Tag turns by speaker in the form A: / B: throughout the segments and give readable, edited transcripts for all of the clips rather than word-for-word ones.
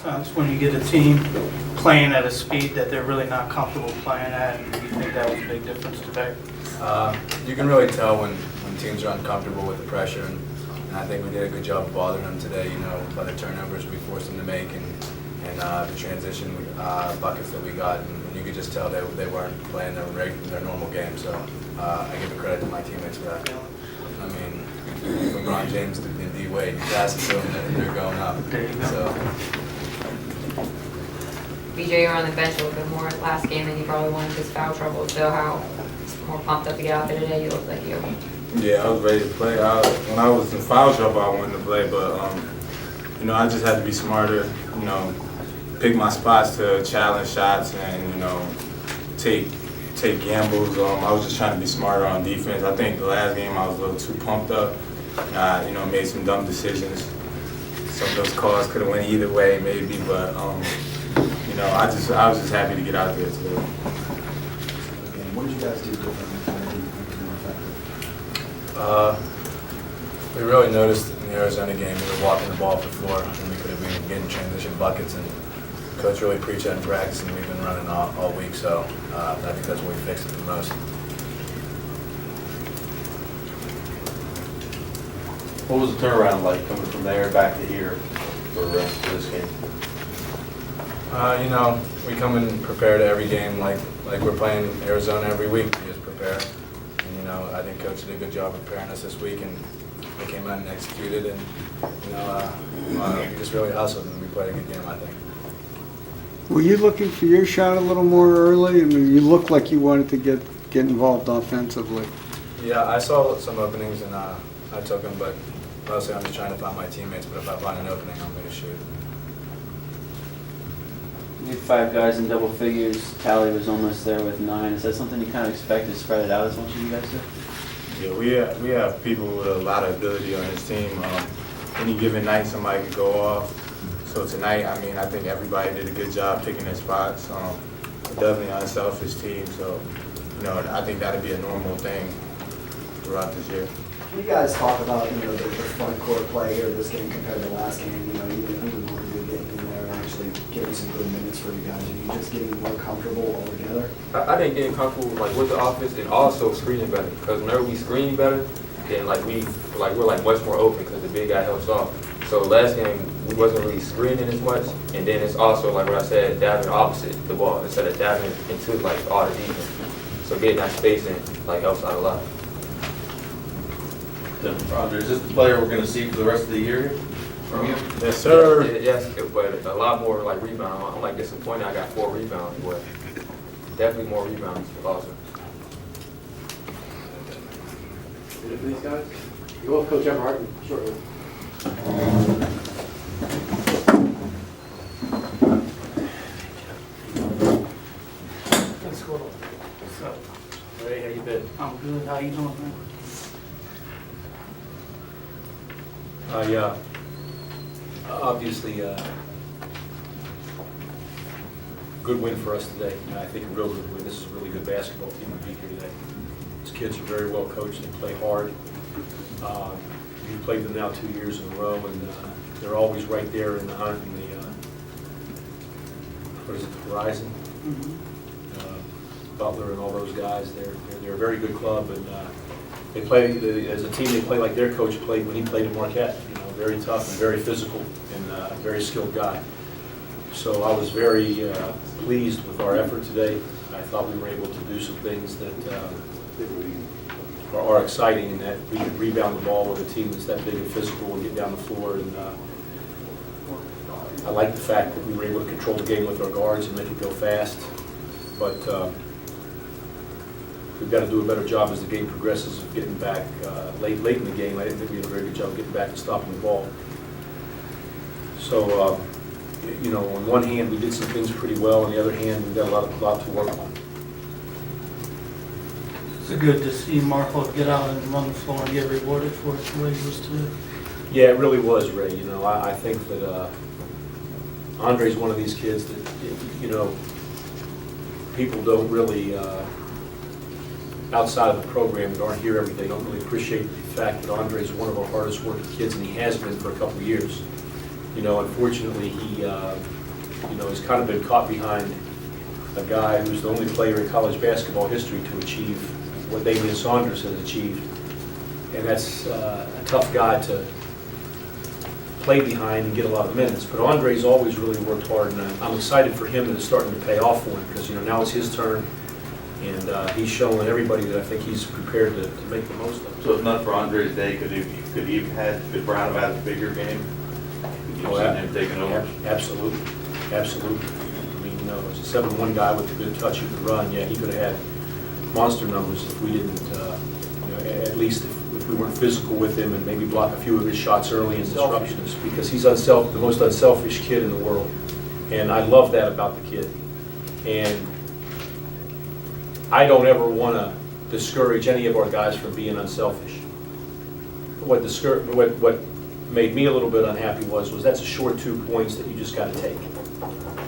A: sense when you get a team playing at a speed that they're really not comfortable playing at, and you think that was a big difference today?
B: You can really tell when teams are uncomfortable with the pressure, and I think we did a good job of bothering them today, by the turnovers we forced them to make and the transition buckets that we got. And you could just tell they weren't playing their normal game, so I give a credit to my teammates for that. I mean, LeBron James and D Wade, you pass it to them and they're going up.
A: There you go.
B: So.
C: BJ, you were on the bench a little bit more last game than you probably wanted because foul trouble. So how more pumped up to get out there today? You look like you.
D: Yeah, I was ready to play. When I was in foul trouble, I wanted to play, but I just had to be smarter. Pick my spots to challenge shots and take gambles. I was just trying to be smarter on defense. I think the last game I was a little too pumped up. Made some dumb decisions. Some of those calls could have went either way, maybe, but I was just happy to get out there today.
E: What did you guys do differently to make it more effective?
B: We really noticed in the Arizona game we were walking the ball before, and we could have been getting transition buckets. And Coach really preached that in practice, and we've been running all week. So I think that's what we fixed it the most.
F: What was the turnaround like coming from there back to here for this game?
B: We come in prepared to every game like we're playing Arizona every week. We just prepare. And, I think Coach did a good job preparing us this week, and we came out and executed. And, we just really hustled, and we played a good game, I think.
G: Were you looking for your shot a little more early? I mean, you looked like you wanted to get involved offensively.
B: Yeah, I saw some openings, and I took them, but mostly I'm just trying to find my teammates. But if I find an opening, I'm going to shoot.
H: You had 5 guys in double figures. Tally was almost there with 9. Is that something you kind of expect to spread it out as much as you guys do?
D: Yeah, we have people with a lot of ability on this team. Any given night, somebody could go off. So tonight, I think everybody did a good job picking their spots. Definitely an unselfish team. So, I think that'd be a normal thing throughout this year.
E: Can you guys talk about the front court play here this game compared to the last game? Even more you getting in there and actually getting some good minutes for you guys. Are you just getting more comfortable altogether?
I: I think getting comfortable with the offense and also screening better. Because whenever we screen better, then we're much more open because the big guy helps off. So last game we wasn't really screening as much, and then it's also like what I said, diving opposite the ball instead of diving into all the defense. So getting that spacing helps out a lot.
F: Roger, is this the player we're going to see for the rest of the year from you?
D: Yes, sir.
I: Yes, but a lot more rebound. I'm disappointed I got 4 rebounds, but definitely more rebounds also.
J: These guys? You will Coach Everhart shortly.
A: What's up?
J: Ray, how you been?
A: I'm good. How you doing, man?
J: Yeah. Obviously, good win for us today. I think a real good win. This is a really good basketball team to be here today. These kids are very well coached. They play hard. We've played them now 2 years in a row, and they're always right there in the hunt in the the horizon.
A: Mm-hmm.
J: Butler and all those guys. They're a very good club, and they play as a team. They play like their coach played when he played at Marquette. Very tough and very physical and a very skilled guy. So I was very pleased with our effort today. I thought we were able to do some things that are exciting, in that we could rebound the ball with a team that's that big and physical and get down the floor. And I like the fact that we were able to control the game with our guards and make it go fast. But we've got to do a better job as the game progresses of getting back late in the game. I didn't think we did a very good job of getting back and stopping the ball. So, on one hand, we did some things pretty well. On the other hand, we've got a lot to work on.
A: It's good to see Marco get out and run the floor and get rewarded for it the way he was today.
J: Yeah, it really was, Ray. I think that Andre's one of these kids that, people don't really, outside of the program that aren't here every day, don't really appreciate the fact that Andre's one of our hardest working kids, and he has been for a couple of years. You know, unfortunately, he, he's kind of been caught behind a guy who's the only player in college basketball history to achieve what Damian Saunders has achieved. And that's a tough guy to play behind and get a lot of minutes. But Andre's always really worked hard, and I'm excited for him that it's starting to pay off for him, because, now it's his turn, and he's showing everybody that I think he's prepared to make the most of it.
F: So if not for Andre's day, could Brown have had a bigger game? Could you have seen him taking over?
J: Absolutely, absolutely. I mean, as a 7-1 guy with a good touch who could run, yeah, he could have had monster numbers if we didn't, at least if we weren't physical with him and maybe block a few of his shots early and disruptions, because he's the most unselfish kid in the world. And I love that about the kid. And I don't ever want to discourage any of our guys from being unselfish. What made me a little bit unhappy was that's a short 2 points that you just got to take.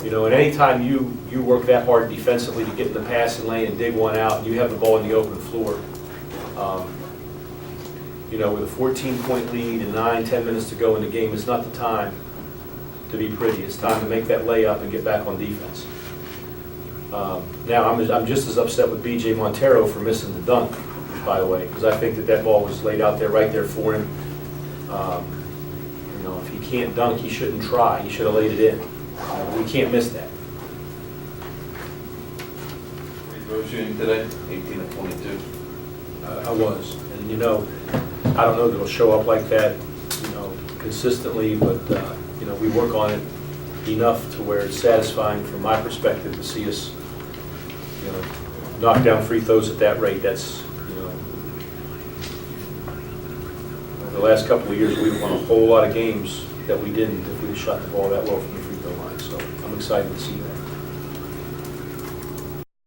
J: And anytime you work that hard defensively to get in the passing lane and dig one out, and you have the ball in the open floor, with a 14-point lead and 9-10 minutes to go in the game, it's not the time to be pretty. It's time to make that layup and get back on defense. Now, I'm just as upset with B.J. Montero for missing the dunk, by the way, because I think that ball was laid out there right there for him. If he can't dunk, he shouldn't try. He should have laid it in. We can't miss that.
F: Free throw shooting today, 18 of 22.
J: I was. And, I don't know that it'll show up like that, consistently, but, we work on it enough to where it's satisfying from my perspective to see us, knock down free throws at that rate. That's, the last couple of years, we've won a whole lot of games that we didn't if we shot the ball that well from the free throw line. So I'm excited to see that.